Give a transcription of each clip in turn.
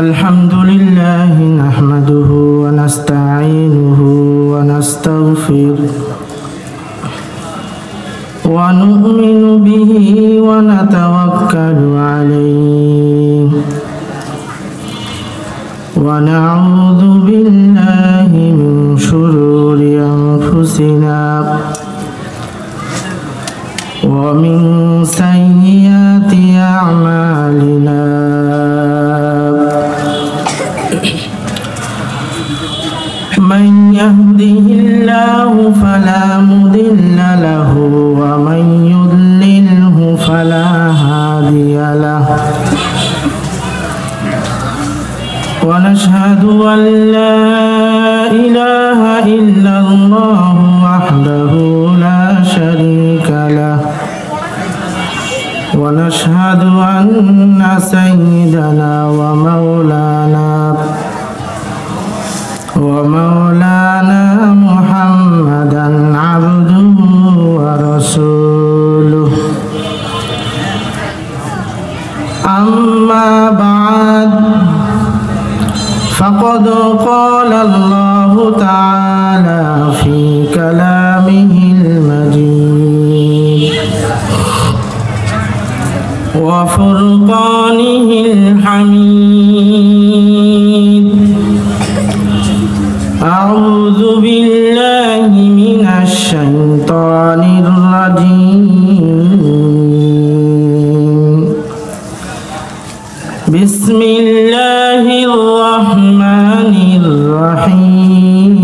Alhamdulillah nahmaduhu wa nasta'inuhu wa nastaghfiruh wa nu'minu bihi wa natawakkalu alayhi wa na'udzu billahi min shururi anfusina wa min sayyiati a'malina man yahdihillahu fala mudilla lahu wa man yudlilhu fala hadiya lahu wa nashhadu an la ilaha illallah wahdahu la sharika lahu wa nashhadu anna sayyidana wa maulana Muhammadan abduhu wa rasuluh. Amma ba'd, faqad qala Allah ta'ala fi kalamihil majid wa furqanihil hamid. A'udzu billahi minasy syaithanir rajim. Bismillahirrahmanirrahim.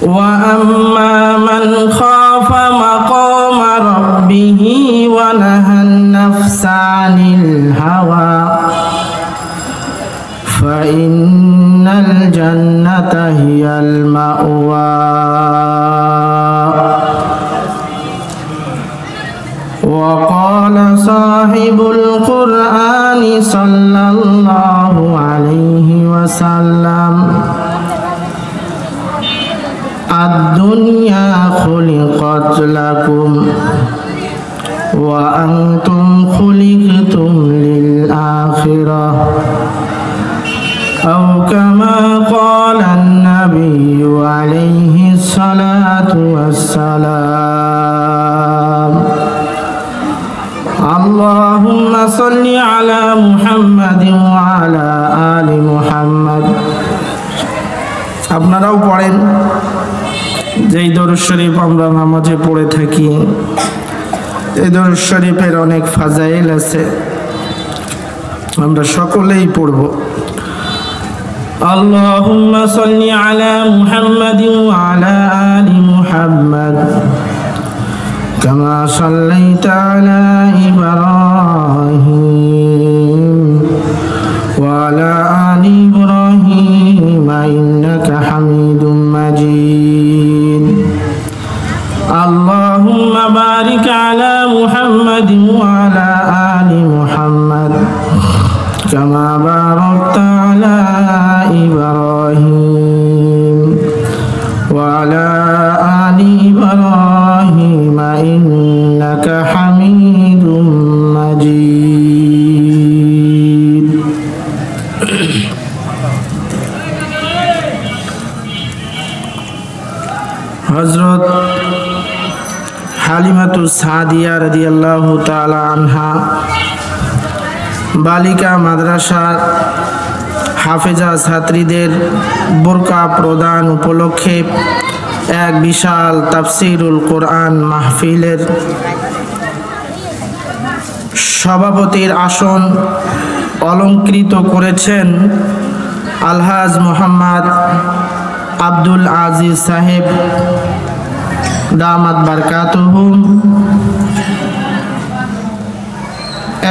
Wa amma man khafa maqama rabbih wa nahan nafsa 'anil hawa fa innal jannata hiyal ma'wa. Wa qala sahibul Qur'ani sallallahu alaihi wasallam, ad-dunya khuliqat lakum wa antum khuliqtum lil akhirah aw kama qala an-nabiy alaihi salatu wassalam. Allahumma salli ala Muhammadin wa ala ali Muhammad. আপনারাও পড়েন, যেই দরুদ শরীফ আমরা নামাজে পড়ে থাকি, এই দরুদ শরীফের অনেক ফাজাইল আছে, আমরা সকলেই পড়ব। আল্লাহুম্মা সাল্লি আলা মুহাম্মাদিন ওয়া আলা আলি মুহাম্মাদ কামা সাল্লাইতা আলা ইব্রাহিম ওয়া আলা আলি ইব্রাহিম ইন্নাকা হামিদুম মাজিদ। Allahumma barik ala Muhammadin wa ala ali Muhammad kama barakta ala Ibrahim wa ala ali Ibrahim innaka Hamidum Majid. Hazrat হালিমাতু Sadia রাদিয়াল্লাহু তাআলা আনহা বালিকা মাদ্রাসার হাফেজা ছাত্রীদের বোরকা প্রদান উপলক্ষে এক বিশাল তাফসীরুল কোরআন মাহফিলের সভাপতির আসন অলংকৃত করেছেন আলহাজ মোহাম্মদ আব্দুল আজিজ সাহেব দামাত বারকাতুহুম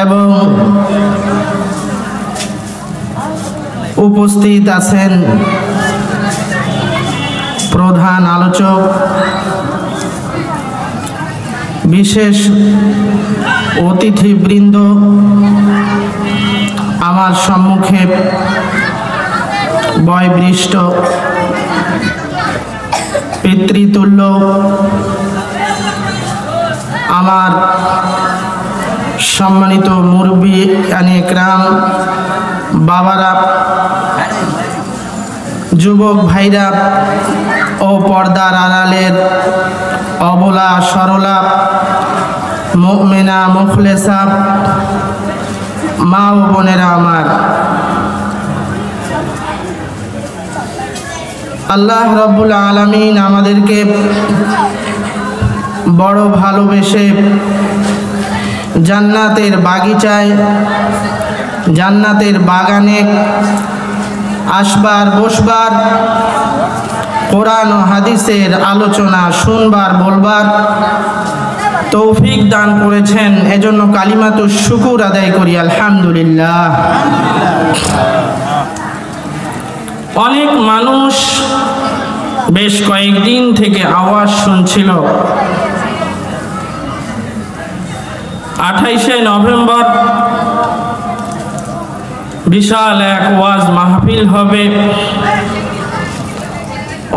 এবং উপস্থিত আছেন প্রধান আলোচক বিশেষ অতিথিবৃন্দ। আমার সম্মুখে বয়োবৃষ্ট পিতৃতুল্য আমার সম্মানিত মুরব্বী একরাম বাবারা, যুবক ভাইরা ও পর্দার আড়ালের অবলা সরলা মুমিনা মুখলেসা মা ও বোনেরা আমার, আল্লাহ রাব্বুল আলামিন আমাদেরকে বড় ভালোবেসে জান্নাতের বাগিচায়, জান্নাতের বাগানে আসবার বসবার, কোরআন ও হাদিসের আলোচনা শুনবার বলবার তৌফিক দান করেছেন। এজন্য কালিমাতুশ শুকুর আদায় করি আলহামদুলিল্লাহ। অনেক মানুষ বেশ কয়েকদিন থেকে আওয়াজ শুনছিল 28শে নভেম্বর বিশাল এক ওয়াজ মাহফিল হবে।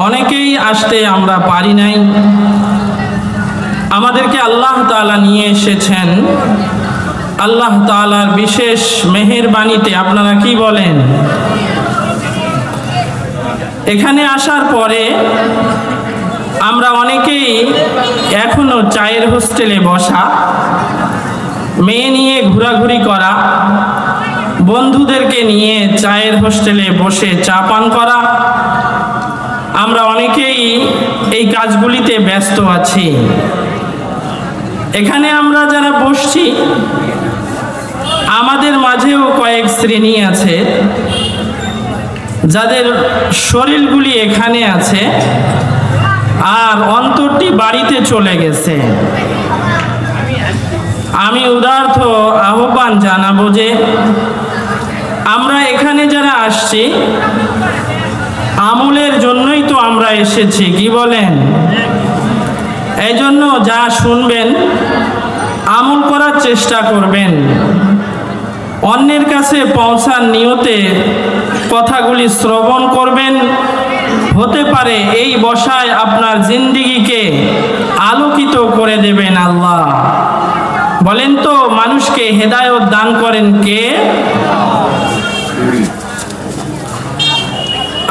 অনেকেই আসতে আমরা পারি নাই, আমাদেরকে আল্লাহ তাআলা নিয়ে এসেছেন। আল্লাহ তাআলার বিশেষ মেহেরবানিতে আপনারা কি বলেন? এখানে আসার পরে আমরা অনেকেই এখনো চায়ের হোস্টেলে বসা, মেয়ে নিয়ে ঘোরাঘুরি করা, বন্ধুদেরকে নিয়ে চায়ের হোস্টেলে বসে চা পান করা, আমরা অনেকেই এই কাজগুলিতে ব্যস্ত আছি। এখানে আমরা যারা বসছি আমাদের মাঝেও কয়েক শ্রেণী আছে যাদের শরীরগুলি এখানে আছে আর অন্তরটি বাড়িতে চলে গেছে। আমি উদার্থ আহ্বান জানাবো যে আমরা এখানে যারা আসছি আমলের জন্যই তো আমরা এসেছি, কি বলেন? এই জন্য যা শুনবেন আমল করার চেষ্টা করবেন, অন্যের কাছে পৌঁছার নিয়তে কথাগুলি শ্রবণ করবেন। হতে পারে এই বসায় আপনার জিন্দেগিকে আলোকিত করে দেবেন আল্লাহ। বলেন তো, মানুষকে হেদায়েত দান করেন কে?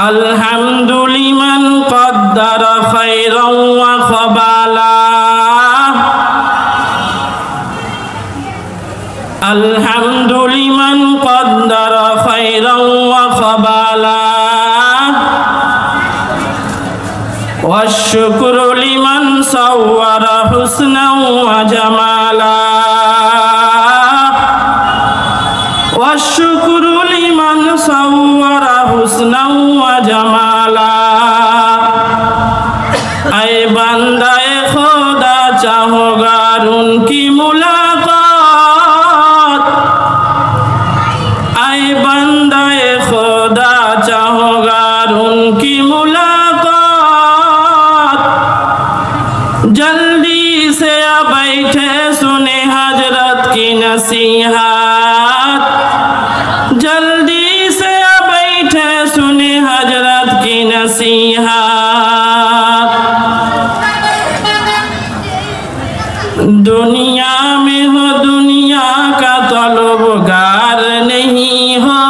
আলহামদুলিমান কদ্দারা খায়রান ওয়া খাবালা, আলহামদুলিমান কদ্দারা খায়রান ওয়া খাবালা, ওয়াশ-শুকরু লিমান সাওয়ারা হুসনান ওয়া জামালা, ওয়াশ-শুকরু লিমান সাওয়ারা হুসনান ওয়া জামালা। আয়ে বান্দায়ে খোদা চাহোগার উনকি মুলাকাত, আয়ে বান্দায়ে খোদা চাহোগার উনকি मुलाकात, जल्दी से आ बैठे सुने हजरत की नसीहत, जल्दी से आ बैठे सुने हजरत की नसीहत। दुनिया में हो दुनिया का तलबगार नहीं हो,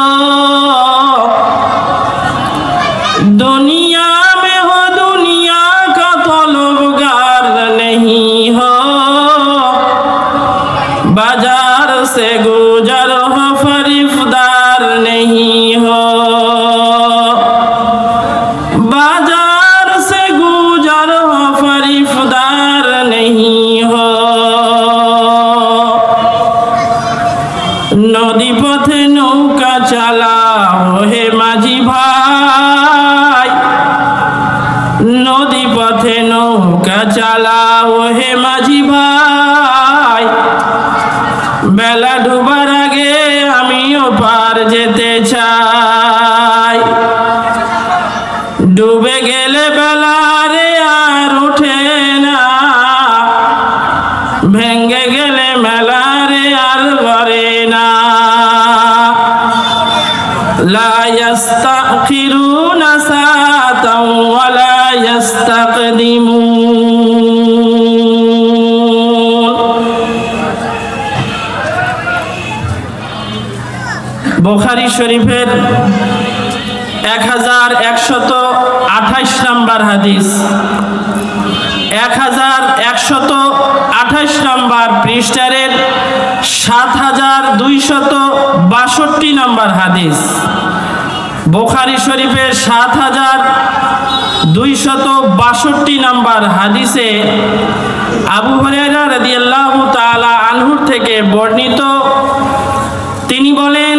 दुनिया में हो दुनिया का तलबगार नहीं हो, बाजार से गुजर हो फरिफ्तार नहीं हो, बाजार से गुजर हो फरिफ्तार नहीं हो। नदी पथे नौका चालाओ हे माझी भाई, नदी पथे नौका चालाओ हे माझी भाई, बेला डुবার আগে আমিও পার যেতে চাই, ডুবে গেলে বেলা রে আর ওঠে না, ভেঙে গেলে মেলা রে আর গড়ে না। লা ইস্তাখিরু বুখারী শরীফের 1128 নম্বর হাদিস, 1128 নম্বর পৃষ্ঠার 7262 নম্বর হাদিস। বুখারী শরীফের 7262 নম্বর হাদিসে আবু হুরায়রা রাদিয়াল্লাহু তাআলা আনহু থেকে বর্ণিত, তিনি বলেন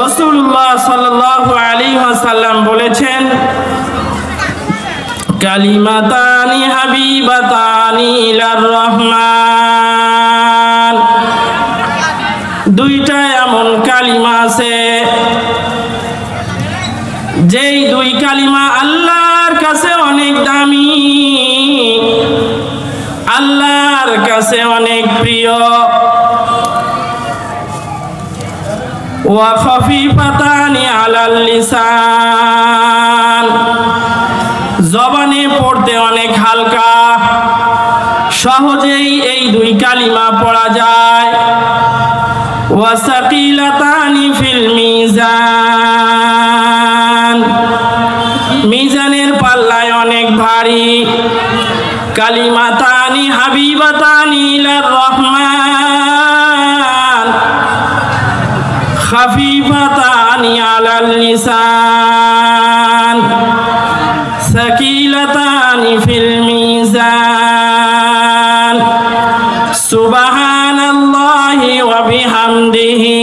রাসূলুল্লাহ সাল্লাল্লাহু আলাইহি ওয়াসাল্লাম বলেছেন, কালিমাতানি হাবিবাতানি ইলার রহমান, দুইটা এমন কালিমা আছে যেই দুই কালিমা আল্লাহর কাছে অনেক দামি, আল্লাহর কাছে অনেক প্রিয়। ওয়া খাফিফাতানি আলাল লিসান, জবানে পড়তে অনেক হালকা, সহজেই এই দুই কালিমা পড়া যায়। ওয়া সাকিলাতানি ফিল মিজান, মিজানের পাল্লায় অনেক ভারী। কালিমাতানি হাবিবাতানি ইলার রহমান, খাফিফাতানি আলাল লিসান, সাকিলাতানি ফিল মিজান। সুবহানাল্লাহি ওয়া বিহামদিহি,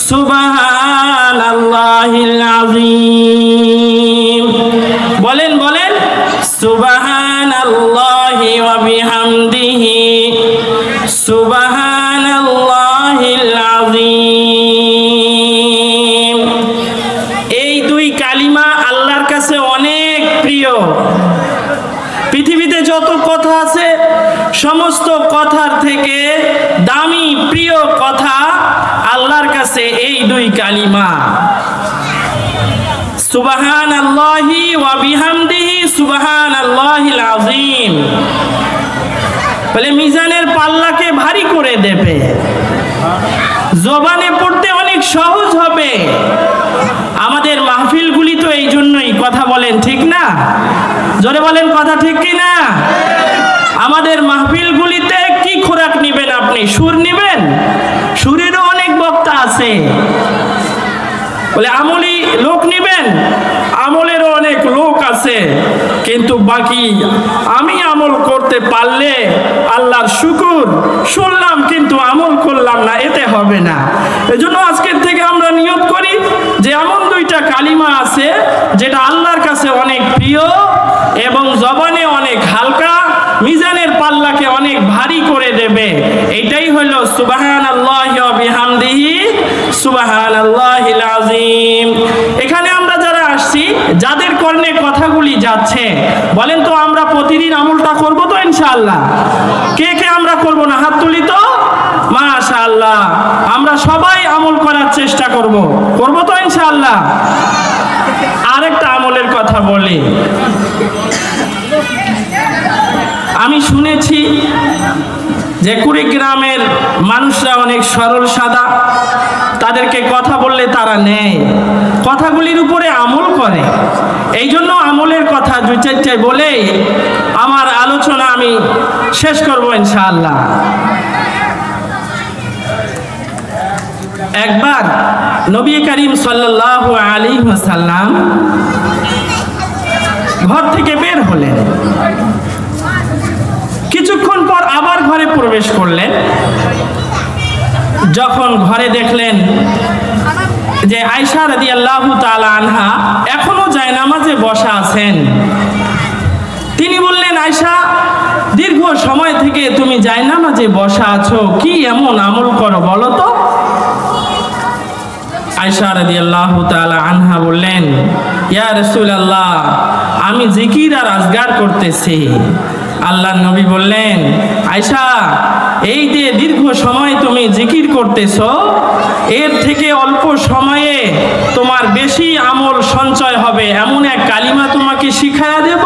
সুবহানাল্লাহিল আযীম। বলেন বলেন, সুবহানাল্লাহি ওয়া বিহামদিহি, সুবহানাল্লাহিল আযীম। এই দুই কালিমা আল্লাহর কাছে অনেক প্রিয়। পৃথিবীতে যত কথা আছে সমস্ত কথার থেকে দামি প্রিয় কথা আল্লাহর কাছে এই দুই কালিমা, সুবহানাল্লাহি ওয়া বিহামদিহি, সুবহানাল্লাহিল আযীম। বলে মিজানের পাল্লাকে ভারী করে দেবে, জবানে পড়তে অনেক সহজ হবে। আমাদের মাহফিলগুলি তো এই জন্যই, কথা বলেন ঠিক না? জোরে বলেন কথা ঠিক কি না? আমাদের মাহফিলগুলিতে কি খোরাক নেবেন আপনি? সুর নেবেন? সুরেরও অনেক বক্তা আছে। বলে আমলি লোক নেবেন? আমলেরও অনেক লোক আছে, কিন্তু বাকি আমি আমল করতে পারলে আল্লাহর শুকর, শুনলাম কিন্তু আমল করলাম না, এতে হবে না। এজন্য আজকের থেকে আমরা নিয়ত করি যে এমন দুইটা কালিমা আছে যেটা আল্লাহর কাছে অনেক প্রিয় এবং জবানে অনেক হালকা, মিজানের পাল্লাকে অনেক ভারী করে দেবে। এটাই হলো সুবহানাল্লাহি ওয়া বিহামদিহি, সুবহানাল্লাহিল আযীম। এখানে আমরা যারা আসছি, যাদের কর্ণে কথাগুলি যাচ্ছে, বলেন তো আমরা প্রতিদিন আমলটা করব তো ইনশাআল্লাহ? কে কে আমরা করব না? হাত তুলি তো। মাশাআল্লাহ, আমরা সবাই আমল করার চেষ্টা করব তো ইনশাআল্লাহ। আরেকটা আমলের কথা বলি, আমি শুনেছি যে কুড়িগ্রামের মানুষরা অনেক সরল সাদা, তাদেরকে কথা বললে তারা নেয়, কথাগুলির উপরে আমল করে। এই জন্য আমলের কথা দুই চারটায় বলে আমার আলোচনা আমি শেষ করব ইনশাআল্লাহ। একবার নবী করিম সাল্লাল্লাহু আলাইহি ওয়াসাল্লাম ঘর থেকে বের হলেন, কিছুক্ষণ পর আবার ঘরে প্রবেশ করলেন। যখন ঘরে দেখলেন যে আয়েশা রাদিয়াল্লাহু তাআলা আনহা এখনো জায়নামাজে বসা আছেন, তিনি বললেন, আয়েশা, দীর্ঘ সময় থেকে তুমি জায়নামাজে বসা আছো, কি এমন আমল করো বলো তো? আয়েশা রাদিয়াল্লাহু তাআলা আনহা বললেন, ইয়া রাসূলুল্লাহ, আমি জিকির আর আজগার করতেছি। আল্লাহর নবী বললেন, আয়েশা, এই যে দীর্ঘ সময় তুমি জিকির করতেছো, এর থেকে অল্প সময়ে তোমার বেশি আমল সঞ্চয় হবে, এমন এক কালিমা তোমাকে শিখায়া দেব।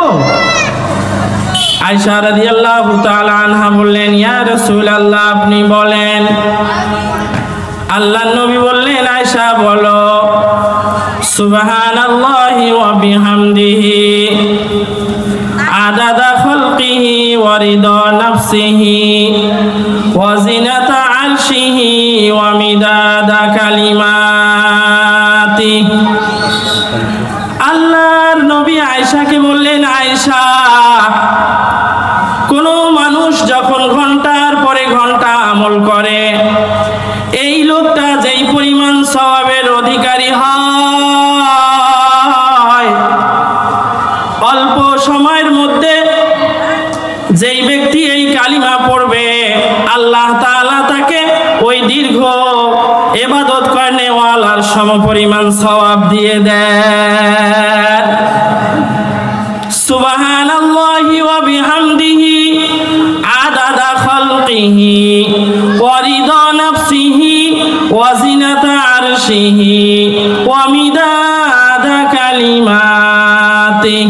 আয়েশা রাদিয়াল্লাহু তাআলা আনহা বললেন, ইয়া রাসূলুল্লাহ, আপনি বলেন। আল্লাহর নবী বললেন, আয়েশা বলো সুবহানাল্লাহি ওয়া বিহামদিহি আদাদা খালকিহি ওয়া রিদা নাফসিহি ওয়া জিনাতা আরশিহি ওয়া মিদাদা কালিমাতিহি। আল্লাহর নবী আয়েশাকে বললেন, আয়েশা, কোন মানুষ যখন ঘন্টার পরে ঘন্টা আমল করে, এই লোকটা যেই পরিমাণ সওয়াবের অধিকারী হয়, অল্প সময়ের মধ্যে যেই ব্যক্তি এই কালিমা পড়বে, আল্লাহ তাআলা তাকে ওই দীর্ঘ ইবাদত করেওয়ালার সমপরিমাণ সওয়াব দিয়ে দেন। সুবহানাল্লাহি ওয়া বিহামদিহি আদাদা খালকিহি ওয়া রিদা নাফসিহি ওয়া জিনাতা আরশিহি ওয়া মিদাদা কালিমাতিহি।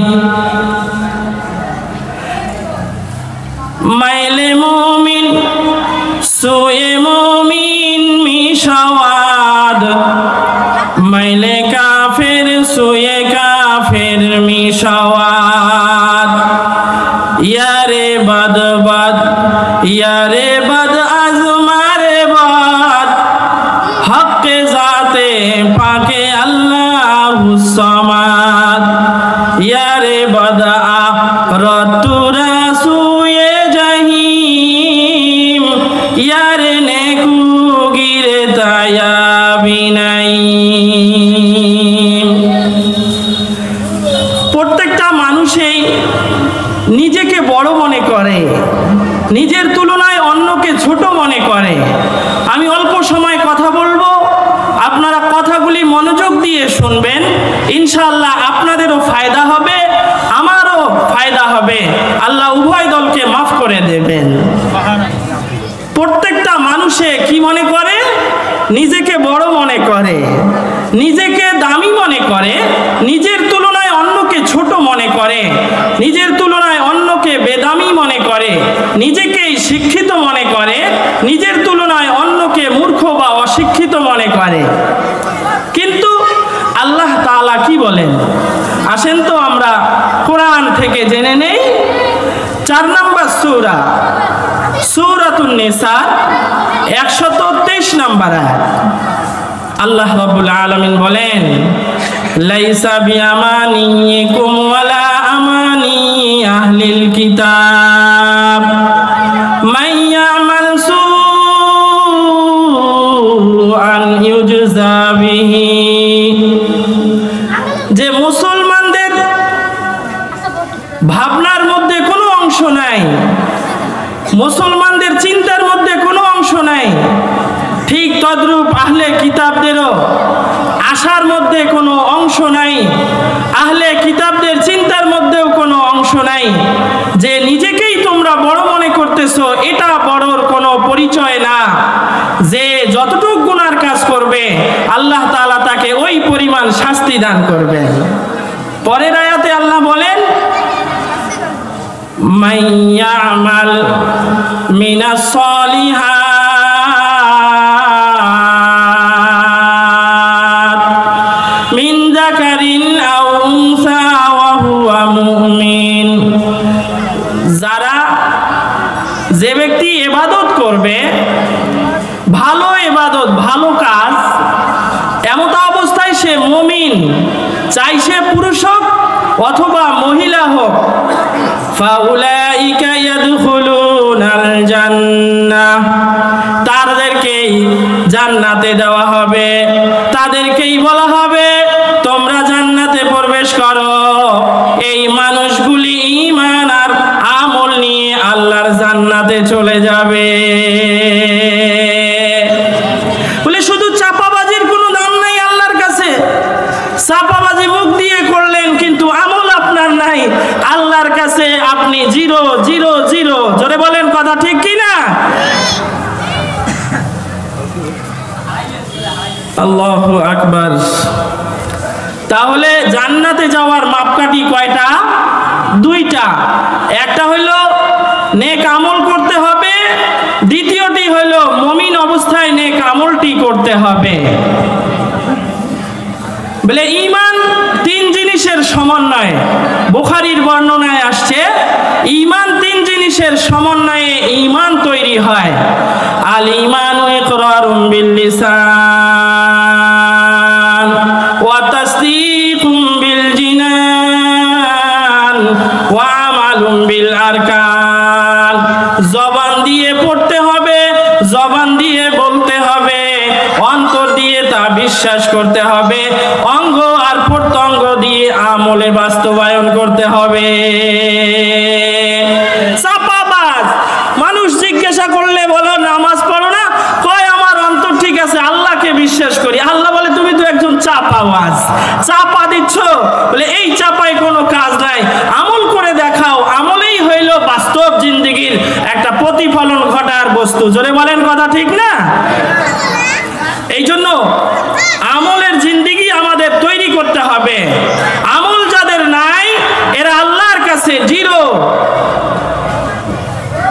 মাইলে মুমিন সুয়ে মুমিন মিশাওয়াদ, মাইলে কাফের সুয়ে কাফের মিশাওয়াদ। ইয়ারে বাদ বাদ ইয়ারে বাদ আজমারে বাদ, হকে জাতে পাকে আল্লাহুস সামাদ। ইয়ারে বাদ আরতুরা সুয়ে জাহিম, ইয়ারে নেকু গিরে তায়া বিনাইম। প্রত্যেকটা মানুষই নিজেকে বড় মনে করে, নিজের তুলনায় অন্যকে ছোট মনে করে। আমি অল্প সময় কথা বলবো, আপনারা কথাগুলি মনোযোগ দিয়ে শুনবেন, ইনশাআল্লাহ আপনাদেরও ফায়দা হবে, আমারও ফায়দা হবে। আল্লাহ উভয় দলকে মাফ করে দেবেন। প্রত্যেকটা মানুষে কি মনে করে? নিজেকে বড় মনে করে, নিজেকে দামি মনে করে, নিজের তুলনায় অন্যকে ছোট মনে করে, নিজের তুলনায় অন্যকে বেদামি মনে করে, নিজেকেই শিক্ষিত মনে করে, নিজের তুলনায় অন্যকে মূর্খ বা অশিক্ষিত মনে করে। কিন্তু আল্লাহ তাআলা কি বলেন? আসেন তো আমরা কোরআন থেকে জেনে নেই। 4 নম্বর সূরা, সূরাতুন নিসা 123 নম্বর আয়াত। আল্লাহ রাব্বুল আলামিন বলেন, লাইসা বিআমানিকুম ওয়ালা আমানি আহলিল কিতাব, মান ইয়ামাল সুআন ইউজজা বিহি। যে মুসলমানদের ভাবনার মধ্যে কোনো অংশ নাই, মুসলমানদের চিন্তার মধ্যে কোনো অংশ নাই, ঠিক তদ্রূপ আহলে কিতাবদেরও আশার মধ্যে কোনো অংশ নাই, আহলে কিতাবদের চিন্তার মধ্যেও কোনো অংশ নাই। যে নিজেকেই তোমরা বড় মনে করতেছো, এটা বড়র কোনো পরিচয় না। যে যতটুকু গুনার কাজ করবে, আল্লাহ তাআলা তাকে ওই পরিমাণ শাস্তি দান করবেন। পরের আয়াতে আল্লাহ বলেন, মাইয়ামাল মিনাস সলিহাত মিন যাকারিন আও উনসা ওয়া হুয়া মুমিন। যারা, যে ব্যক্তি ইবাদত করবে, ভালো ইবাদত, ভালো কাজ, এমত অবস্থায় সে মুমিন, চাই সে পুরুষ হোক অথবা মহিলা হোক, ফাউলাইকা ইয়াদখুলুনাল জান্নাহ, তাদেরকেই জান্নাতে দেওয়া হবে, তাদেরকেই বলা হবে তোমরা জান্নাতে প্রবেশ করো। এই মানুষগুলি ঈমান আর আমল নিয়ে আল্লাহর জান্নাতে চলে যাবে। বলে শুধু চাপাবাজির কোনো দাম নাই আল্লাহর কাছে। চাপাবাজি মুখ দিয়ে করলেন কিন্তু আমল আপনার নাই, আল্লাহর কাছে আপনি 0 0 0। জোরে বলেন, কথা ঠিক কি না? আল্লাহু আকবার। তাহলে জান্নাতে যাওয়ার মাপকাঠি কয়টা? 2টা। একটা হইল নেক আমল করতে হবে, দ্বিতীয়টি হইল মুমিন অবস্থায় নেক আমলটি করতে হবে। বলে ঈমান তিন জিনিসের সমন্বয়ে, বুখারীর বর্ণনায় আসছে ঈমান তিন জিনিসের সমন্বয়ে ঈমান তৈরি হয়। আল ঈমানু ইকরারুম বিল লিসান ওয়া তাসদীকুম বিল জিনান ওয়া আমালুম বিল আরকান। জবান দিয়ে পড়তে হবে, জবান দিয়ে বলতে হবে, অন্তর দিয়ে তা বিশ্বাস করতে হবে, অঙ্গ আর প্রত্যঙ্গ দিয়ে আমলে বাস্তবায়ন করতে হবে। চাপাবাজ মানুষ জিজ্ঞাসা করলে বলো নামাজ পড়ো না, কয় আমার অন্তর ঠিক আছে, আল্লাহকে বিশ্বাস করি। আল্লাহ বলে তুমি তো একজন চাপাবাজ, চাপা দিচ্ছ। বলে এই চাপায় কোনো কাজ নাই, আমল করে দেখাও। আমলেই হইল বাস্তব জিন্দেগির একটা প্রতিফলন ঘটার বস্তু। জোরে বলেন কথা ঠিক না? এই জন্য আমলের জিন্দেগি আমাদের তৈরি করতে হবে। আমল যাদের নাই এরা আল্লাহর কাছে জিরো।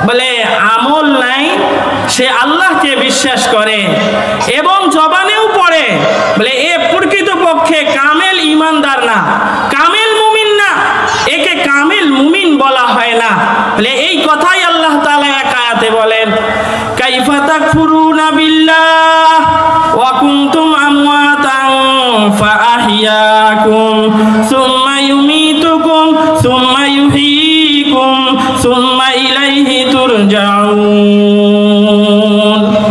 বলে আমল নাই, সে আল্লাহকে বিশ্বাস করে এবং জবানেও পড়ে। বলে এ প্রকৃতপক্ষে কামেল ঈমানদার না, কামেল মুমিন না, একে কামেল মুমিন বলা হয় না। বলে এই কথাই আল্লাহ তাআলা এক আয়াতে বলেন, কাইফা তাকফুরুনা বিল্লাহ ওয়া কুনতুম আমওয়াতান ফাআহইয়াকুম সুম্মা ইউমীতুকুম সুম্মা ইউহয়ীকুম সুম্মা ইলাইহি তুরজাউন।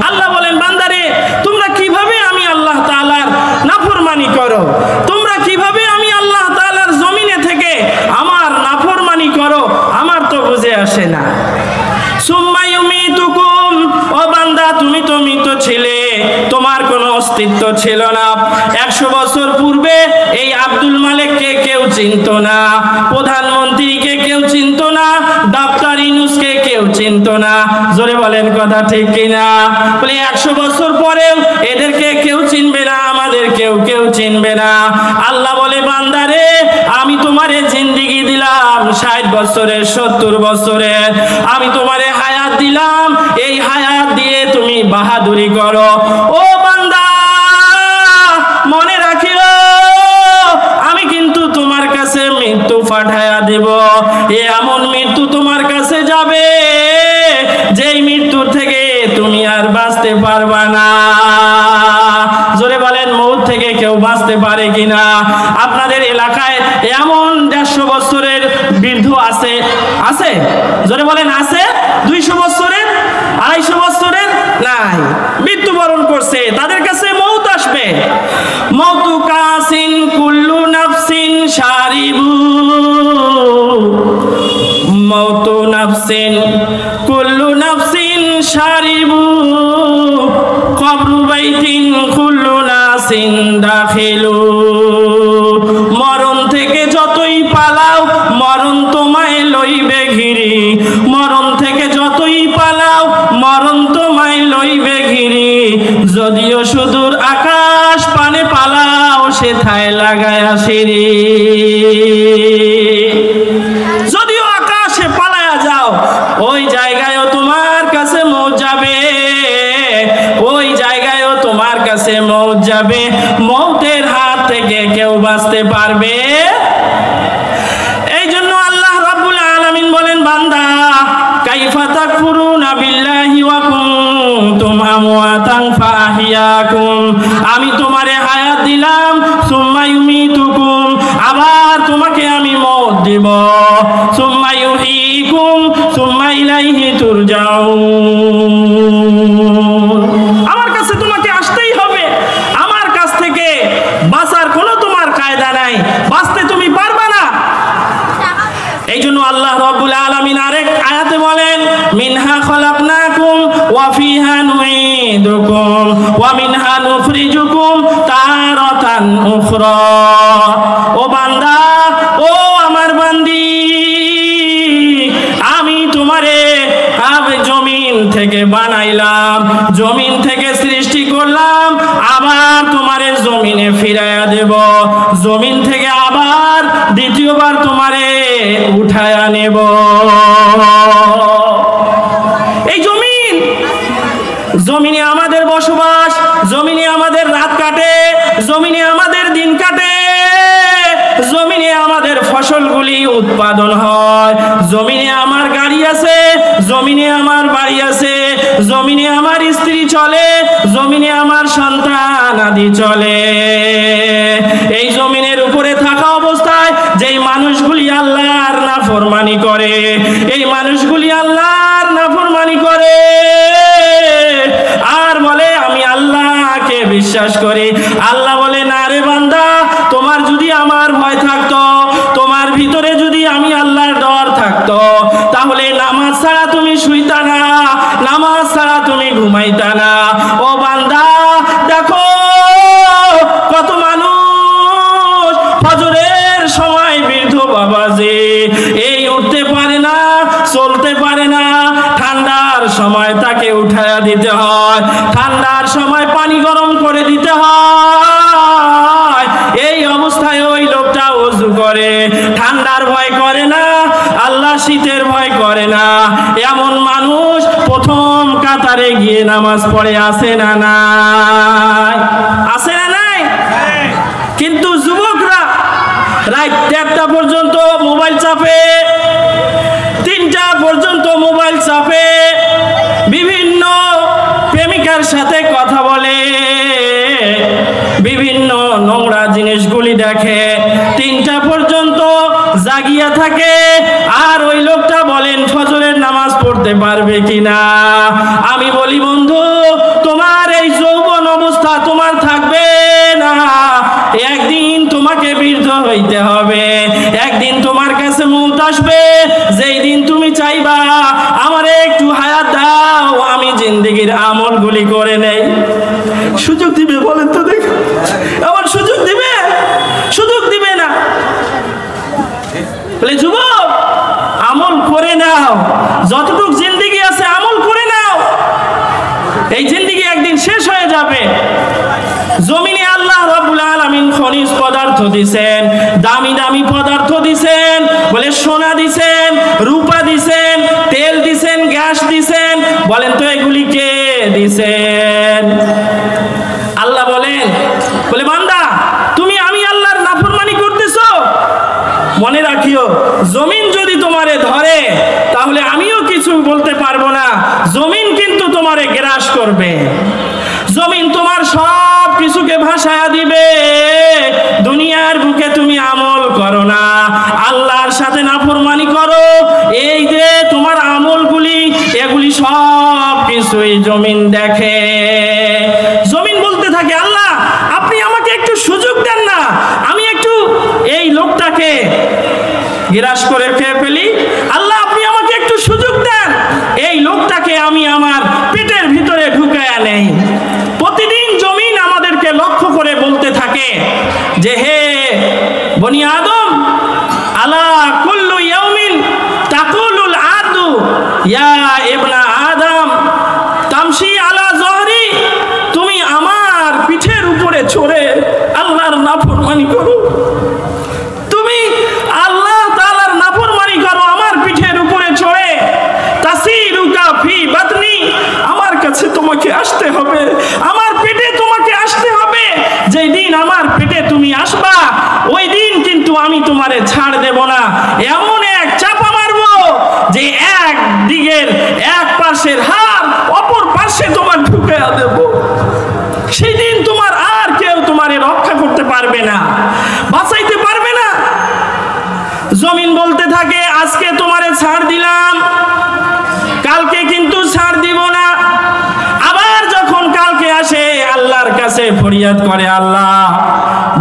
আল্লাহ বলেন, বান্দারে তোমরা কিভাবে আমি আল্লাহ তাআলার নাফরমানি করো, তোমরা কিভাবে আমি আল্লাহ তাআলার জমিনে থেকে আমার নাফরমানি করো, আমার তো বুঝে আসে না। সুম্মা ইউমীতুকুম, ও বান্দা তুমি তো মৃত ছিলে, তোমার কোনো অস্তিত্ব ছিল না। 100 বছর পূর্বে এই আব্দুল মালিককে কেউ চিনত না, প্রধানমন্ত্রীকে কেউ চিনত না, ডক্টর ইউনূসকে কেউ চিনত না। জোরে বলেন কথা ঠিক কিনা? বলে 100 বছর পরেও এদেরকে কেউ চিনবে না, আমাদের কেউ চিনবে না। আল্লাহ বলে, বান্দারে আমি তোমারে জিন্দেগি দিলাম 60 বছরের 70 বছরের, আমি তোমারে হায়াত দিলাম, এই হায়াত দিয়ে তুমি বাহাদুরি করো। ও বান্দা মনে রাখিও, আমি কিন্তু তোমার কাছে মৃত্যু পাঠায়া দেব। এমন মৃত্যু তোমার কাছে যাবে যেই মৃত্যুর থেকে তুমি আর বাঁচতে পারবা না। জোরে বলেন মউত থেকে কেউ বাঁচতে পারে কিনা? আপনাদের এলাকায় এমন 150 বছরের বৃদ্ধ আছে? আছে? জোরে বলেন আছে? 200 বছরের, 250 বছরের নাই, মৃত্যুবরণ করছে, তাদের কাছে মউত আসবে। মউতু কাসিন কুল্লু নাফসিন শারিবু, মউতু নাফসিন কুল্লু নাফসিন শারিবু, কবরু বাইতিন কুল্লু নাসিন দাখিলু। মরণ থেকে যতই পালাও মরণ তোমায় লইবে ঘিরি, মরণ থেকে যতই পালাও মরণ তোমায় লইবে ঘিরি। যদিও সুদূর আকাশ পানে পালাও সেথায় লাগায়া সিঁড়ি। যদিও আকাশে পালায়া যাও ওই জায়গায়ও তোমার কাছে মউত যাবে, ওই জায়গায়ও তোমার কাছে মউত যাবে। মউতের হাত থেকে কেউ বাঁচতে পারবে? এই জন্য আল্লাহ রাব্বুল আলামিন বলেন, বান্দা কাইফা তাকফুরুনা বিল্লাহি ওয়া কুনতুম আমওয়াতান ফাআহইয়াকুম, আমি তোমারে হায়াত দিলাম, সুম্মা ইউমীতুকুম, আবার তোমাকে আমি মওত দিব, সুম্মা ইউহয়ীকুম সুম্মা ইলাইহি তুরজাউন। আমার কাছে তোমাকে আসতেই হবে, আমার কাছ থেকে বাঁচার কোনো তোমার কায়দা নাই, বাঁচতে তুমি পারবে না। এই জন্য আল্লাহ রাব্বুল আলামিন আরেক আয়াতে বলেন, মিনহা খলাকনাকুম ওয়া ফিহা নুঈদুকুম ওয়া মিনহা নুখরিজুকুম তারাতান উখরা। ও বান্দা, ও আমার বান্দি, আমি তোমারে জমিন থেকে বানাইলাম, জমিন থেকে সৃষ্টি করলাম, আবার তোমারে জমিনে ফিরাইয়া দেব, জমিন থেকে আবার দ্বিতীয়বার তোমারে উঠায়া নেব। এই জমিনে আমাদের বসবাস, জমিনে আমাদের রাত কাটে, জমিনে আমাদের দিন কাটে। উৎপাদন হয়। জমিনে আমার গাড়ি আছে, জমিনে আমার বাড়ি আছে, জমিনে আমার স্ত্রী চলে, জমিনে আমার সন্তান আদি চলে। এই জমিনের উপরে থাকা অবস্থায় যেই মানুষগুলি আল্লাহর নাফরমানি করে, এই মানুষগুলি আল্লাহর নাফরমানি করে আর বলে আমি আল্লাহকে বিশ্বাস করি। আল্লাহ বলে না রে বান্দা, তোমার যদি আমার ভয় থাকতো, তোমার ভিতরে যদি আমি আল্লাহর ডর থাকতো, তাহলে নামাজ ছাড়া তুমি শুইতা না, নামাজ ছাড়া তুমি ঘুমাইতা না। ও বান্দা দেখো কত মানুষ ফজরের সময় বৃদ্ধ বাবাজি এই উঠতে পারে না, চলতে পারে না, ঠান্ডার সময় তাকে উঠায়া দিতে হয়, ঠান্ডার সময় পানি গরম করে দিতে হয়। এই অবস্থায় ওই লোকটা ওযু করে, ঠান্ডার ভয় করে না, আল্লাহ শীতের ভয় করে না। এমন মানুষ প্রথম কাতারে গিয়ে নামাজ পড়ে, আসে না নাই? আসে না নাই? কিন্তু যুবকরা রাত 1টা পর্যন্ত মোবাইল চাপে, 3টা পর্যন্ত মোবাইল চাপে, বিভিন্ন প্রেমিকার সাথে কথা বলে, বিভিন্ন নোংরা জিনিসগুলি দেখে, 3টা পর্যন্ত জাগিয়া থাকে। আর ওই লোকটা বলেন ফজরের নামাজ পড়তে পারবে কিনা? আমি বলি বন্ধু, তোমার এই যৌবন অবস্থা তোমার থাকবে না, একদিন তোমাকে বৃদ্ধ হইতে হবে, একদিন তোমার কাছে মউত আসবে, যেই দিন তুমি চাইবা আমারে একটু হায়াত দাও, আমি জিন্দেগির আমলগুলি করে নেই। সুযোগ দিবে বলেন তো দেখ, আমার সুযোগ দিবে? সুযোগ দিবে না। বলে যুবক আমল করে নাও, যতটুক জিন্দেগি আছে আমল করে নাও, এই জিন্দেগি একদিন শেষ হয়ে যাবে। জমিনে আল্লাহ রাব্বুল আলামিন খনিজ পদার্থ দিবেন, দামি দামি পদার্থ দিবেন, বলে সোনা দিবেন, রূপা দিবেন, তেল দিবেন, গ্যাস দিবেন। বলেন তো এগুলি কে দিবেন? আল্লাহ বলেন, বলে বান্দা তুমি আমি আল্লাহর নাফরমানি করতেছো, মনে রাখিও জমিন যদি তোমারে ধরে তাহলে আমিও কিছু বলতে পারবো না, জমিন কিন্তু তোমারে গ্রাস করবে, জমিন তোমার সব কিছুকে ভাসায়া দিবে। দুনিয়ার বুকে তুমি আমল করো না, আল্লাহর সাথে নাফরমানি করো, এই যে তোমার আমলগুলি এগুলি সব কিছুই জমিন দেখে। জমিন বলতে থাকে আল্লাহ আপনি আমাকে একটু সুযোগ দেন না, আমি একটু এই লোকটাকে গ্রাস করে খেয়ে ফেলি। আল্লাহ আপনি আমাকে একটু সুযোগ দেন, এই লোকটাকে আমি আমার পেটের ভিতরে ঢুকায়া নেই। প্রতিদিন জমিন আমাদেরকে লক্ষ্য করে বলতে থাকে যে হে বনি আদম, আলা কুল্লু ইয়াউমিন তাকুলুল আদু ইয়া ইবনা আদম তামশি আলা জহরি, তুমি আমার পিঠের উপরে চড়ে আল্লাহর নাফরমানি করো, তুমি আল্লাহ তাআলার নাফরমানি করো আমার পিঠের উপরে চড়ে। তাসিরুকা ফি বাতনি, আমার কাছে তোমাকে আসতে হবে, আমার পেটে তোমাকে আসতে হবে। যেই দিন আমার পেটে তুমি আসবা ওই দিন কিন্তু আমি তোমারে ছাড় দেব না, এমন এক চাপা মারবো যে এক দিকের এক পাশের হাড় অপর পাশে তোমার ঢুকাইয়া দেব। সেই দিন তোমার আর কেউ তোমারে রক্ষা করতে পারবে না, বাঁচাইতে পারবে না। জমিন বলতে থাকে আজকে তোমারে ছাড় দিলাম, কালকে কিন্তু ছাড় দিব না। আবার যখন কালকে আসে আল্লাহর কাছে ফরিয়াদ করে, আল্লাহ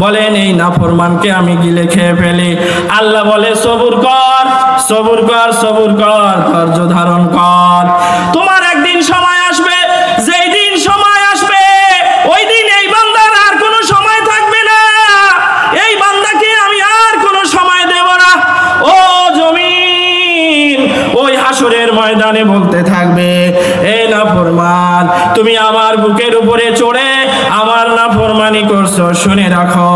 বলেন এই নাফরমানকে আমি গিলে খেয়ে ফেলি। আল্লাহ বলে সবুর কর, সবুর কর, সবুর কর, ধৈর্য ধারণ কর। তোমার একদিন সময় আসবে, যেই দিন সময় আসবে ওই দিন এই বান্দার আর কোনো সময় থাকবে না, এই বান্দাকে আমি আর কোনো সময় দেব না। ও জমিন ওই হাসরের ময়দানে বলতে থাকবে, এ নাফরমান তুমি আমার বুকের উপরে চড়ে আমার নাফরমানি করছো, শুনে রাখো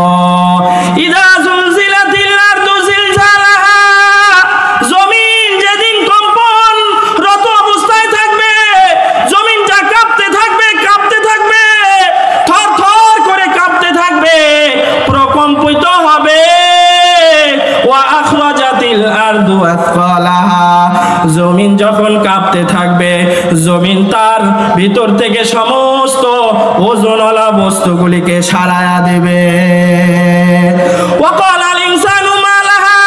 ইদা জুলজিলাতিল আরদু জিলজালাহা, জমিন যেদিন কম্পন রত অবস্থায় থাকবে, জমিনটা কাঁপতে থাকবে, কাঁপতে থাকবে, থর থর করে কাঁপতে থাকবে, প্রকম্পিত হবে। ওয়া আখরাজাতিল আরদু তাযদাদু আথকালাহা, জমিন যখন কাঁপতে থাকবে, জমিন তার ভিতর থেকে সমস্ত ওজনওয়ালা বস্তুগুলিকে সারায়া দেবে। ওয়াকালাল ইনসানু মা লাহা,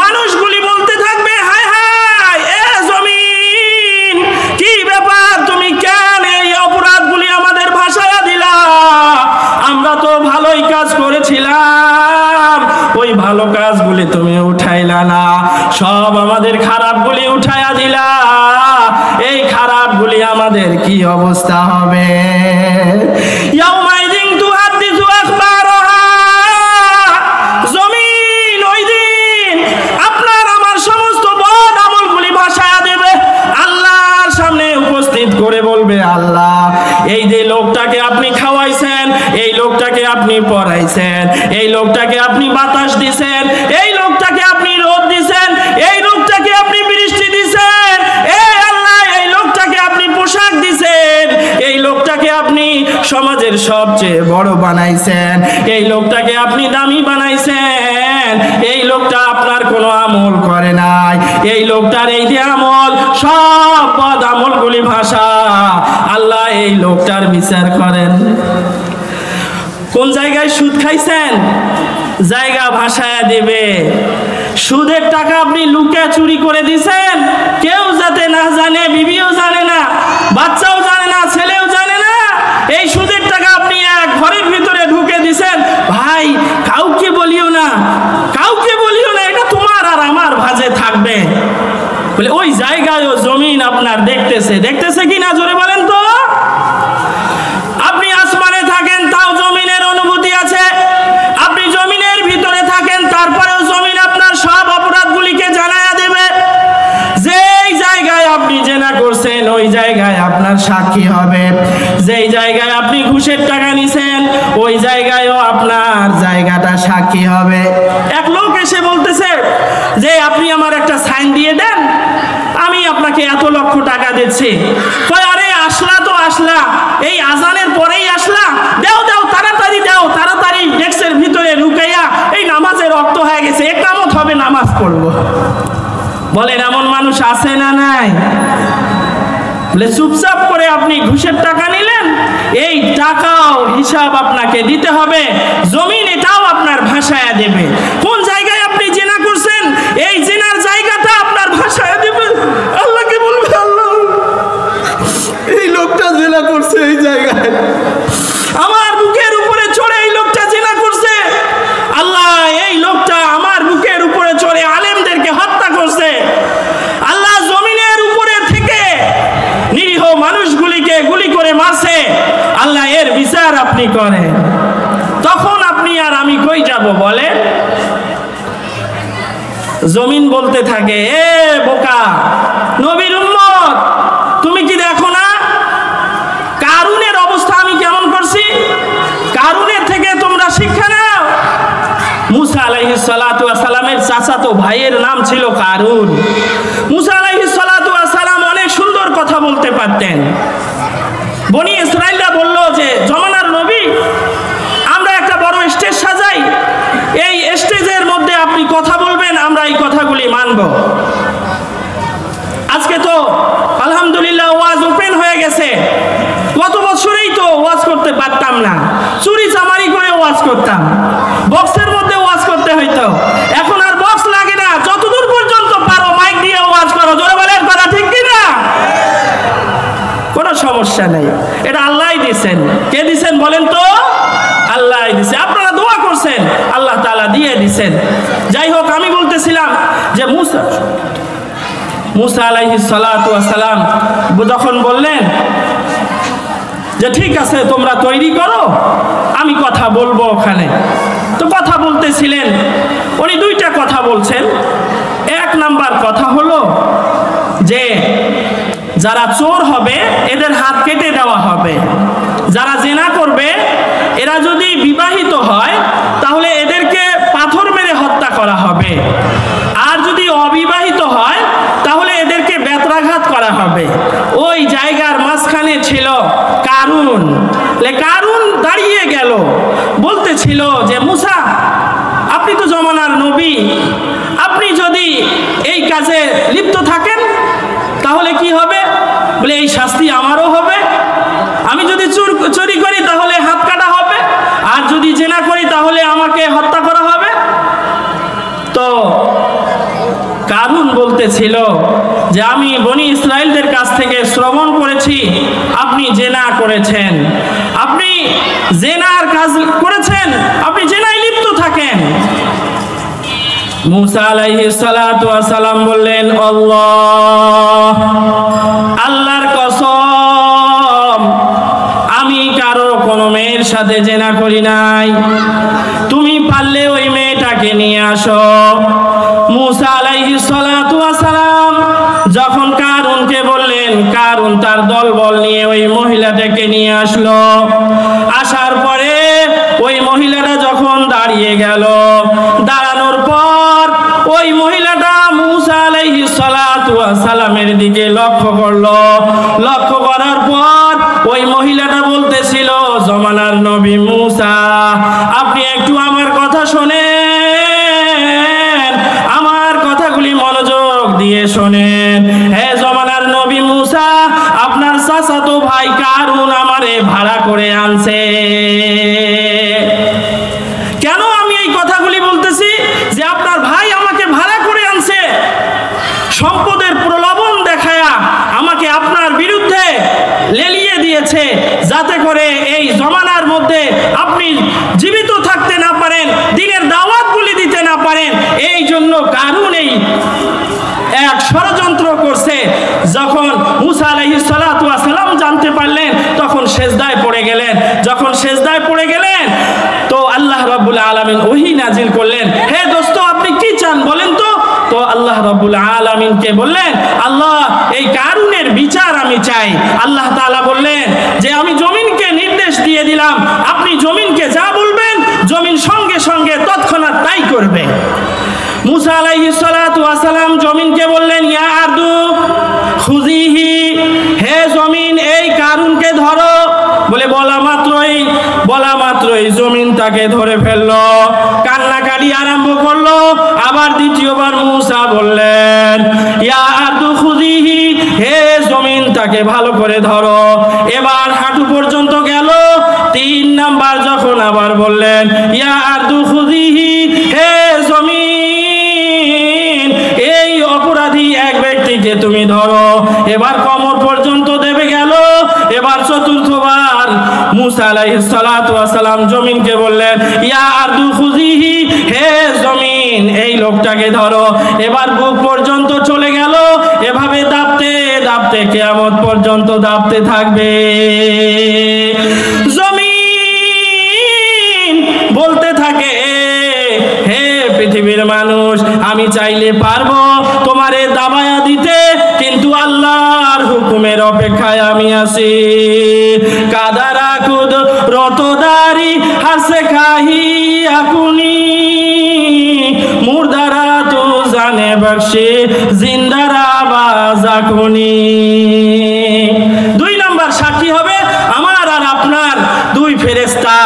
মানুষগুলি বলতে থাকবে হায় হায় এ জমিন, কি ব্যাপার, তুমি কেন এই অপরাধগুলি আমাদের ভাসায়া দিলা? আমরা তো ভালোই কাজ করেছিলাম, ওই ভালো কাজগুলি তুমি উঠাইলা না, সব আমাদের খারাপগুলি উঠাইয়া দিলা। এই খারাপগুলি আমাদের কি অবস্থা হবে? ইয়াউমাইযিন তুহাদ্দিসু আখবারাহা, জমিন ওই দিন আপনার আমার সমস্ত বদ আমলগুলি ভাসায়া দেবে, আল্লাহর সামনে উপস্থিত করে বলবে, আল্লাহ এই যে লোকটাকে আপনি খাওয়াইছেন, এই লোকটাকে আপনি পড়াইছেন, এই লোকটাকে আপনি বাতাস দিছেন, এই লোকটাকে আপনি রোদ দিছেন, এই লোকটাকে আপনি বৃষ্টি দিছেন, এই আল্লাহ এই লোকটাকে আপনি পোশাক দিছেন, এই লোকটাকে আপনি সমাজের সবচেয়ে বড় বানাইছেন, এই লোকটাকে আপনি দামি বানাইছেন, এই লোকটা আপনার কোনো আমল করে নাই, এই লোকটার এই যে আমল সব বদ আমলগুলি ভাষা, আল্লাহ এই লোকটার বিচার করেন। কোন জায়গায় সুদ খাইছেন, জায়গা ভাসায়া দেবে। সুদের টাকা আপনি লুকে চুরি করে দিছেন, কেউ যাতে না জানে, বিবিও জানে না, বাচ্চাও জানে না, ছেলেও জানে না, এই সুদের টাকা আপনি এক ঘরের ভিতরে ঢুকে দিছেন, ভাই কাউকে বলিও না, কাউকে বলিও না, এটা তোমার আর আমার ভাজে থাকবে বলে ওই জায়গায়ও জমিন আপনার দেখতেছে, দেখতেছে কি না জোরে বলেন তো? আপনি আসমানে থাকেন তাও জমিনের অনুভূতি আছে, আপনি জমিনের ভিতরে থাকেন তারপরেও জমিন আপনার সব অপরাধগুলিকে জানায়া দেবে। যেই জায়গায় আপনি জেনা করছেন ওই জায়গায় আপনার সাক্ষী হবে, যেই জায়গায় আপনি ঘুষের টাকা নিছেন ওই জায়গায়ও আপনার জায়গাটা সাক্ষী হবে। এক লোক এসে বলতেছে যে আপনি আমার একটা সাইন দিয়ে দেন, আমি আপনাকে এত লক্ষ টাকা দিচ্ছি। আরে আসলা তো আসলা, এই আজানের পরেই আসলা, দাও দাও তাড়াতাড়ি দাও, তাড়াতাড়ি ডেস্কের ভিতরে ঢুকাইয়া এই নামাজের রক্ত হয়ে গেছে, একামত হবে নামাজ পড়বো। বলেন এমন মানুষ আছে না নাই? বলে চুপচাপ করে আপনি ঘুষের টাকা নিলেন, এই টাকাও হিসাব আপনাকে দিতে হবে, জমিন এটাও আপনার ভাসায়া দেবে। কোন জায়গায় আপনি জেনা করছেন এই জেনার জায়গাটা আপনার ভাসায়া দেবে। আল্লাহকে বলবে আল্লাহ এই লোকটা জেনা করছে, এই জায়গায় আমার বুকের উপরে চড়ে এই লোকটা জেনা করছে, আল্লাহ এই লোকটা আমার বুকের উপরে চড়ে আলেমদেরকে হত্যা করছে, আল্লাহ জমিনের উপরে থেকে নিরীহ মানুষগুলিকে গুলি করে মারছে, আল্লাহ এর বিচার আপনি করেন। তখন আপনি আর আমি কই যাব বলে? জমিন বলতে থাকে এ বোকা নবীর উম্মত, তুমি কি দেখো না কারুনের অবস্থা আমি কেমন করছি? কারুনের থেকে তোমরা শিক্ষা নাও। মুসা আলাইহিস সালাতু ওয়াস সালামের চাচাতো ভাইয়ের নাম ছিল কারুন। মুসা আলাইহিস সালাতু ওয়াস সালাম অনেক সুন্দর কথা বলতে পারতেন। বনি ইসরাইলরা বলল যে জমানার নবী আমরা একটা বড় স্টেজ সাজাই, এই স্টেজের মধ্যে আপনি কথা বলবেন, আমরা এই কথাগুলি মানব। আজকে তো আলহামদুলিল্লাহ ওয়াজ ওপেন হয়ে গেছে, গত বছরেই তো ওয়াজ করতে পারতাম না, চুরি চামারি করে ওয়াজ করতাম, বক্সের মধ্যে ওয়াজ করতে হইতো, এখন আর বক্স লাগে না, যতদূর পর্যন্ত পারো মাইক দিয়ে ওয়াজ করো। জোরে বলেন কথা ঠিক কিনা? কোনো সমস্যা নেই, এটা আল্লাহই দিয়েছেন। কে দিয়েছেন বলেন তো? আল্লাহই দিয়েছে। আপনারা দোয়া করছেন, আল্লাহ তাআলা দিয়ে দিয়েছেন। যাই হোক, আমি বলতেছিলাম যে মুসা আলাইহিস সালাতু ওয়াস সালাম যখন বললেন যে ঠিক আছে তোমরা তৈরি করো, আমি কথা বলবো ওখানে, তো কথা বলতেছিলেন, উনি দুইটা কথা বলছেন। এক নাম্বার কথা হলো যে যারা চোর হবে এদের হাত কেটে দেওয়া হবে, যারা জেনা করবে এরা যদি বিবাহিত হয় তাহলে এদেরকে পাথর মেরে হত্যা করা হবে, আর যদি অবিবাহিত হয় তাহলে এদেরকে বেত্রাঘাত করা হবে। ওই জায়গার মাঝখানে ছিল কারুন। কারুন দাঁড়িয়ে গেল, বলতেছিল যে মুসা আপনি তো জমানার নবী, আপনি যদি বলতেছিল যে আমি বনি ইসরাইলদের কাছ থেকে শ্রবণ করেছি আপনি জিনা করেছেন, আপনি জিনার কাজ করেছেন, আপনি জিনায় লিপ্ত থাকেন। মুসা আলাইহিস সালাতু ওয়াস সালাম বললেন, আল্লাহর কসম আমি কারো কোনো মেয়ের সাথে জিনা করি নাই, তুমি পারলে ওই মেয়েটাকে নিয়ে আসো। মুসা আলাইহিস সালাতু ওয়াস সালাম যখন কারুনকে বললেন, কারুন তার দলবল নিয়ে ওই মহিলাটাকে নিয়ে আসলো। আসার পরে ওই মহিলাটা যখন দাঁড়িয়ে গেল, দাঁড়ানোর পর ওই মহিলাটা মুসা আলাইহিস সালাতু ওয়াস সালামের দিকে লক্ষ্য করলো। লক্ষ্য করার পর ওই মহিলাটা বলতেছিল, জমানার নবী মুসা আপনি একটু আমার কথা শোনেন, আমার কথাগুলি মনোযোগ দিয়ে শোনেন। হে জমানার নবী মুসা, আপনার চাচাতো ভাই কারুন আমারে ভাড়া করে আনছে। কেন আমি এই কথাগুলি বলতেছি? যে আপনার ভাই আমাকে ভাড়া করে আনছে, সম্পদের প্রলোভন দেখায়া আমাকে আপনার বিরুদ্ধে লেলিয়ে দিয়েছে, যাতে করে এই জমানার মধ্যে আপনি জীবিত থাকতে না পারেন, দ্বীনের দাওয়াতগুলি দিতে না পারেন। এই জন্য কারুন এই এক ষড়যন্ত্র করছে। যখন মুসা আলাইহিস সালাতু ওয়াস সালাম জানতে পারলেন, তখন সেজদায় পড়ে গেলেন। যখন সেজদায় পড়ে গেলেন, তো আল্লাহ রাব্বুল আলামিন ওহী নাজিল করলেন, হে দোস্ত আপনি কি চান বলেন তো? তো আল্লাহ রাব্বুল আলামিনকে বললেন, আল্লাহ এই কারুনের বিচার আমি চাই। আল্লাহ তাআলা বললেন যে আমি জমিনকে নির্দেশ দিয়ে দিলাম, আপনি জমিনকে যা বলবেন জমিন সঙ্গে সঙ্গে তৎক্ষণাৎ তাই করবে। মুসা আলাইহিস সালাতু ওয়াস সালাম জমিনকে বললেন, ইয়া আরদু খুযিহি, হে জমিন এই কারুনকে ধরো। বলা মাত্রই জমিন তাকে ধরে ফেললো, কান্নাকাটি আরম্ভ করলো। আবার দ্বিতীয়বার মুসা বললেন, ইয়া আরদু খুযিহি, হে জমিন তাকে ভালো করে ধরো। এবার হাঁটু পর্যন্ত গেল। 3 নাম্বার যখন আবার বললেন, ইয়া আরদু খুযিহি, হে জমিন এই অপরাধী এক ব্যক্তিকে তুমি ধরো। এবার কোমর পর্যন্ত দেবে গেল। এবার চতুর্থবার মুসা আলাইহিস সালাতু ওয়াস সালাম জমিনকে বললেন, ইয়া আরদু খুযিহি, হে জমিন এই লোকটাকে ধরো। এবার বুক পর্যন্ত চলে গেল। এভাবে দাবতে দাবতে কিয়ামত পর্যন্ত দাবতে থাকবে। জমিন বলতে থাকে, হে পৃথিবীর মানুষ, আমি চাইলে পারবো তোমারে দাবায়া দিতে, কিন্তু আল্লাহর হুকুমের অপেক্ষায় আমি আছি। কাদারা কুদ রতদারি হাসে খাহি আকুনি, মুর্দারা তু জানে বখশে জিন্দারা বাজাকুনি। 2 নাম্বার সাক্ষী হবে আমার আর আপনার 2 ফেরেশতা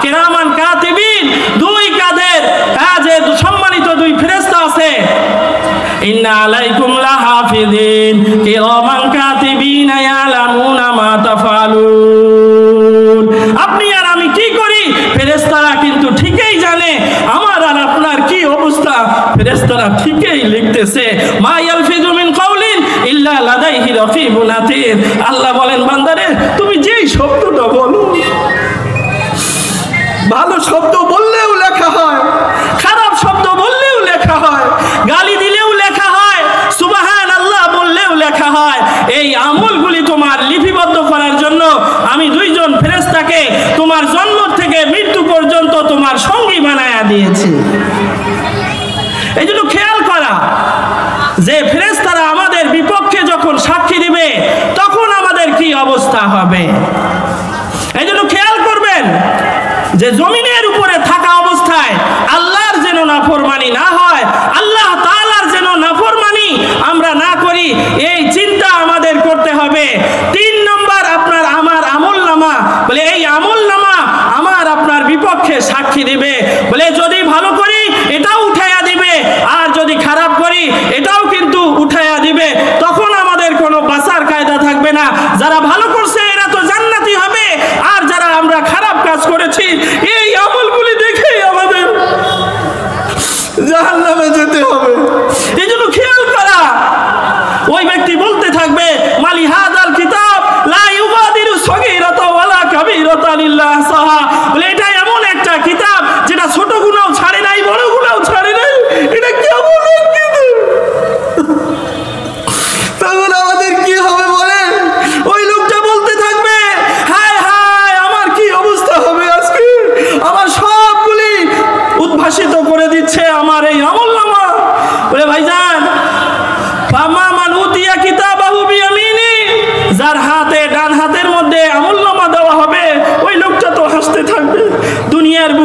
কিরামান কাতিবিন, 2 কাদের যে সম্মানিত 2 ফেরেশতা আছে। ইন্না আলাইকুম লাহাফিজিন কিরামান কাতিবিন ইয়ালামুনা মা তাফআলুন। আপনি আর আমি কি করি, ফেরেশতারা কিন্তু ঠিকই জানে আমার আর আপনার কি অবস্থা। ফেরেশতারা ঠিকই লিখতেছে, মা ইয়ালফিযু মিন কাউলিন ইল্লা লাদাইহি রাকিবুন আতীদ। আল্লাহ বলেন, বান্দারে তুমি যেই শব্দটা বলো, ভালো শব্দ বললেও লেখা হয়, খারাপ শব্দ বললেও লেখা হয়, গালি দিলেও লেখা হয়, সুবহানাল্লাহ বললেও লেখা হয়। এই আমলগুলি তোমার লিপিবদ্ধ করার জন্য আমি 2 জন ফেরেশতাকে তোমার জন্ম থেকে মৃত্যু পর্যন্ত তোমার সঙ্গী বানায়া দিয়েছি। এই জন্য খেয়াল করা যে ফেরেশতারা আমাদের বিপক্ষে যখন সাক্ষী দিবে তখন আমাদের কি অবস্থা হবে। এই জন্য খেয়াল করবেন যে জমিনের উপরে থাকা অবস্থায় আল্লাহর যেন নাফরমানি না হয়, আল্লাহ তাআলার যেন নাফরমানি আমরা না করি, এই চিন্তা আমাদের করতে হবে। 3 নম্বর আপনার আমার আমলনামা, বলে এই আমলনামা আমার আপনার বিপক্ষে সাক্ষী দিবে। বলে যদি ভালো করি এটাও উঠাইয়া দিবে, আর যদি খারাপ করি এটাও কিন্তু উঠাইয়া দিবে। তখন আমাদের কোনো বাঁচার কায়দা থাকবে না। যারা ভালো করছে এরা তো জান্নাতি হবে, আর যারা আমরা খারাপ কাজ করেছি এই আমলগুলি দেখে আমাদের জাহান্নামে যেতে হবে। এই জন্য খেয়াল করা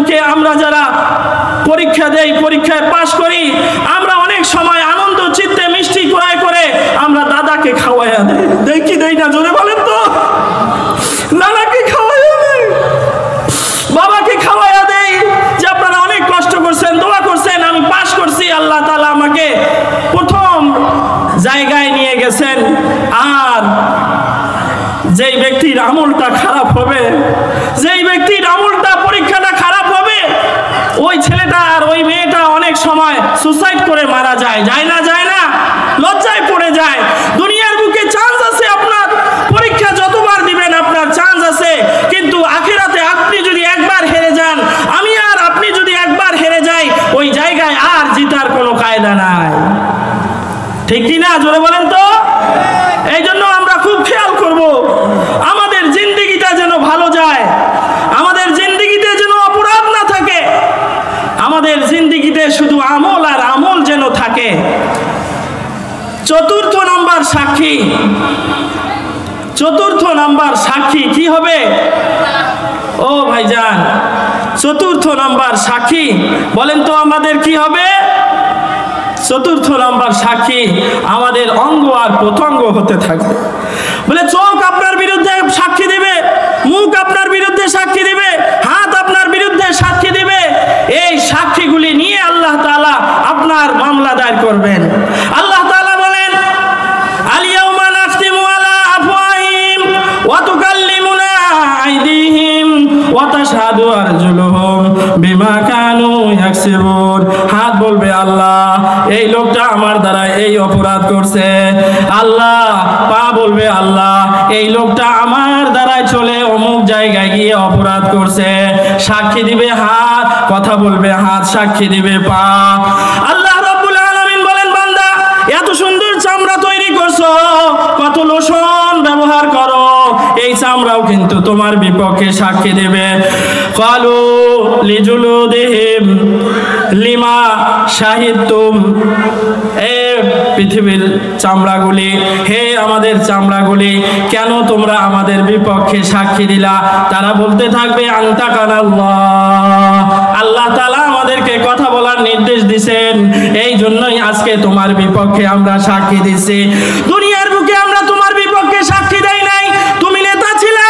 বুকে আমরা যারা পরীক্ষা দেই, পরীক্ষায় পাশ করি, আমরা অনেক সময় আনন্দ চিত্তে মিষ্টি ক্রয় করে আমরা দাদাকে খাওয়াইয়া দেই। দেখি দেই না? জোরে বলেন তো। নানাকে খাওয়াইয়া দেই, বাবাকে খাওয়াইয়া দেই যে আপনারা অনেক কষ্ট করছেন, দোয়া করছেন, আমি পাশ করছি, আল্লাহ তাআলা আমাকে প্রথম জায়গায় নিয়ে গেছেন। আর যেই ব্যক্তির আমলটা খারাপ হবে, যেই ব্যক্তির আমলটা পরীক্ষাটা খারাপ হবে, ওই ছেলেটা আর ওই মেয়েটা অনেক সময় সুসাইড করে মারা যায়। যায় না? যায় না? লজ্জায় পড়ে যায়। দুনিয়ার বুকে চান্স আছে, আপনার পরীক্ষা যতবার দিবেন আপনার চান্স আছে, কিন্তু আখিরাতে আপনি যদি একবার হেরে যান, আমি আর আপনি যদি একবার হেরে যাই, ওই জায়গায় আর জিতার কোনো কায়দা নাই। ঠিক কি না? জোরে বলেন তো। এই জন্য আমরা খুব খেয়াল করব, আমাদের জিন্দেগিটা যেন ভালো যায়, আমাদের জিন্দেগিতে যেন অপরাধ না থাকে, আমাদের জিন্দেগিতে শুধু আমল আর আমল যেন থাকে। চতুর্থ নাম্বার সাক্ষী, চতুর্থ নাম্বার সাক্ষী কি হবে? ও ভাইজান, চতুর্থ নাম্বার সাক্ষী বলেন তো আমাদের কি হবে? চতুর্থ নাম্বার সাক্ষী আমাদের অঙ্গ আর প্রত্যঙ্গ হতে থাকবে। বলে চোখ আপনার বিরুদ্ধে সাক্ষী দিবে, মুখ আপনার বিরুদ্ধে সাক্ষী দিবে, হাত আপনার বিরুদ্ধে সাক্ষী দিবে। এই সাক্ষীগুলি নিয়ে আল্লাহ তাআলা আপনার মামলা দায়ের করবেন। আল্লাহ তাআলা বলেন, আল-ইয়াউমা নাখতিমু আলা আফওয়াহিহিম ওয়া তুকাল্লিমুনা আইদিহিম ওয়া তাশহাদু আরজুলুহুম বিমা কানু ইয়াকসিবুন। হাত বলবে আল্লাহ, এই লোকটা আমার দ্বারা এই অপরাধ করছে। আল্লাহ পা বলবে আল্লাহ, এই লোকটা আমার দ্বারা চলে অমুক জায়গায় গিয়ে অপরাধ করছে। সাক্ষী দিবে হাত, কথা বলবে হাত, সাক্ষী দিবে পা। আল্লাহ রাব্বুল আলামিন বলেন, বান্দা এত সুন্দর চামড়া তৈরি করছো, কত লোশন ব্যবহার করো, এই চামড়াও কিন্তু তোমার বিপক্ষে সাক্ষী দেবে। ক্বালু লিজুলুদিহিম লিমা শাহিদতুম। এ পৃথিবীর চামড়াগুলি, হে আমাদের চামড়াগুলি, কেন তোমরা আমাদের বিপক্ষে সাক্ষী দিলা? তারা বলতে থাকবে আনতাকানাল্লাহ, আল্লাহ তাআলা আমাদেরকে কথা বলার নির্দেশ দিয়েছেন, এই জন্যই আজকে তোমার বিপক্ষে আমরা সাক্ষী দিছি। দুনিয়ার বুকে আমরা তোমার বিপক্ষে সাক্ষী দেই নাই, তুমি নেতা ছিলা,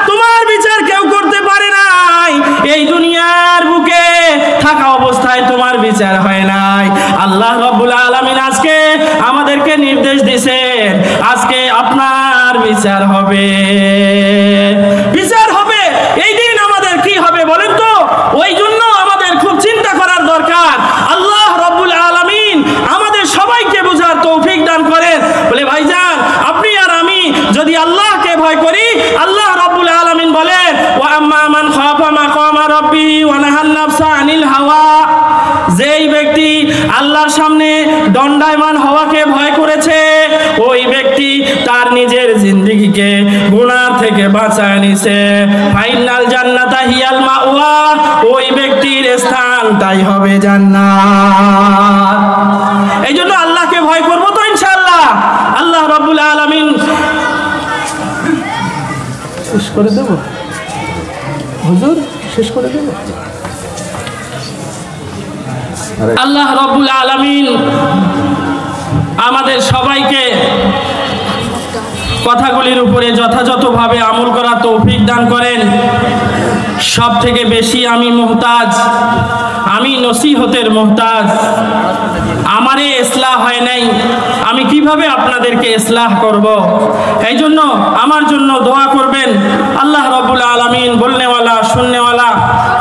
তোমার বিচার কেউ করতে পারে নাই। এই দুনিয়ার বুকে থাকা অবস্থায় তোমার বিচার হয় নাই। আল্লাহ রাব্বুল আলামিন আজকে আমাদেরকে নির্দেশ দিয়েছেন, আজকে আপনার বিচার হবে, বিচার হবে। এই দিন আমাদের কি হবে বলেন তো? ওই জন্য আমাদের খুব চিন্তা করার দরকার। আল্লাহ রাব্বুল আলামিন আমাদের সবাইকে বোঝার তৌফিক দান করেন। বলে ভাইজান, আপনি আর আমি যদি আল্লাহকে ভয় করি, আল্লাহ রাব্বুল আলামিন বলেন, ওয়া আম্মা মান খাফা মাকামা রাব্বি ওয়া নাহান নাফসা আনিল হাওয়া। যেই ব্যক্তি আল্লাহর সামনে দণ্ডায়মান হওয়াকে ভয় করেছে, ওই ব্যক্তি তার নিজের জিন্দেগিকে গুনাহ থেকে বাঁচায় নিছে। ফাইনাল জান্নাতা হিয়াল মাওয়া, ওই ব্যক্তির স্থান তাই হবে জান্নাত। এই জন্য আল্লাহকে ভয় করব তো ইনশাআল্লাহ। আল্লাহ রাব্বুল আলামিন শেষ করে দেব, হুজুর শেষ করে দেব। আল্লাহ রাব্বুল আলামিন আমাদের সবাইকে কথাগুলির উপরে যথাযথভাবে আমল করা তৌফিক দান করেন। সব থেকে বেশি আমি মুহতাজ, আমি নসিহতের মুহতাজ। আমারে ইসলাহ হয় নাই, আমি কিভাবে আপনাদেরকে ইসলাহ করব? এই জন্য আমার জন্য দোয়া করবেন। আল্লাহ রাব্বুল আলামিন বলনেওয়ালা শুননেওয়ালা,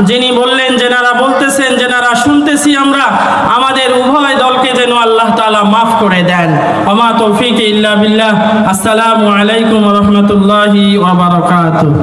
যিনি বললেন, যেনারা বলতেছেন, যেনারা শুনতেছি আমরা, আমাদের উভয় দলকে যেন আল্লাহ তাআলা মাফ করে দেন। ওমা তৌফিক ইল্লা বিল্লাহ। আসসালামু আলাইকুম ওয়া রাহমাতুল্লাহি ওয়া বারাকাতুহু।